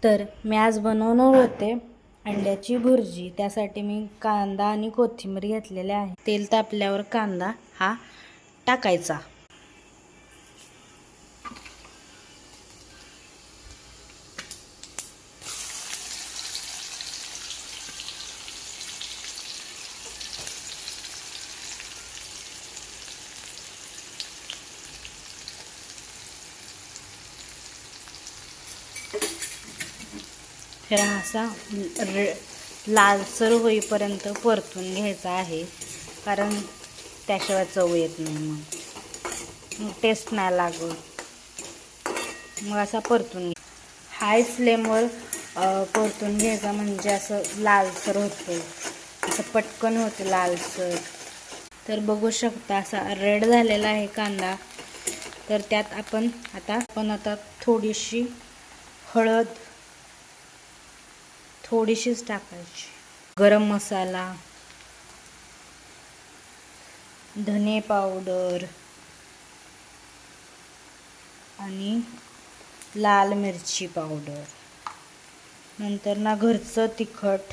तर मी आज बनवणार होते अंड्याची भुर्जी। त्यासाठी मी कांदा आणि कोथिंबीर घेतलेले आहे। तेल तापल्यावर कांदा हा टाकायचा। फिर असा लालसर होईपर्यंत परतून घ्यायचा आहे, कारण त्याशिवाय चव येत नाही, मग टेस्ट नाही लागत। मग असा परतून हाय फ्लेमवर परतून घ्यायचा, म्हणजे असं लालसर होतं, असं पटकन होतं लालसर। तर बघू शकता असा रेड झालेला आहे कांदा। तर त्यात आपण आता थोडीशी हळद थोडीशीच टाकायची, गरम मसाला, धने पावडर आणि लाल मिरची पावडर, नंतर ना घरचं तिखट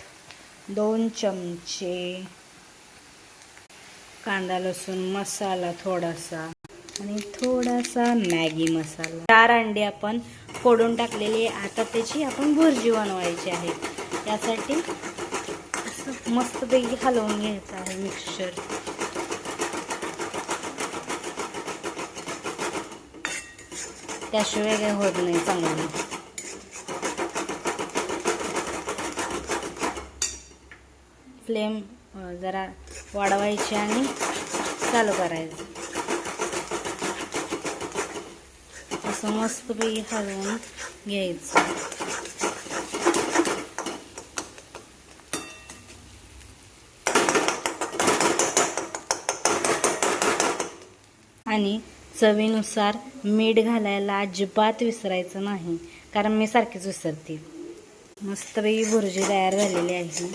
2 चमचे, कांदा लसूण मसाला थोडासा आणि थोडासा मॅगी मसाला। 4 अंडे आपण फोडून टाकलेली आहे। आता त्याची आपण भुर्जी बनवायची आहे। त्यासाठी असं मस्तपैकी हलवून घ्यायचं आहे मिक्सचर। त्याशिवाय काही होत नाही चांगलं। फ्लेम जरा वाढवायची आणि चालू करायचं। असं मस्तपैकी हलवून घ्यायचं। आणि चवीनुसार मीठ घालायला अजिबात विसरायचं नाही, कारण मी सारखीच विसरते। मस्तपैकी भुर्जी तयार झालेली आहे।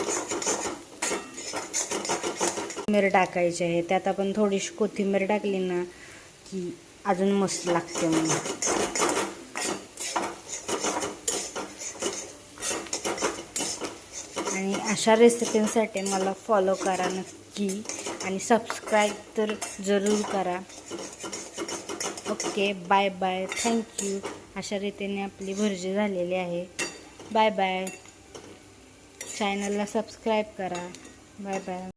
कोथिंबीर टाकायची आहे। त्यात आपण थोडीशी कोथिंबीर टाकली ना की अजून मस्त लागते। मग आणि अशा रेसिपींसाठी मला फॉलो करा नक्की, आणि सबस्क्राईब तर जरूर करा। Okay, bye bye, thank you. अशा रीतीने आपली भुर्जी झालेली आहे। बाय बाय, चॅनलला सबस्क्राईब करा। Bye bye.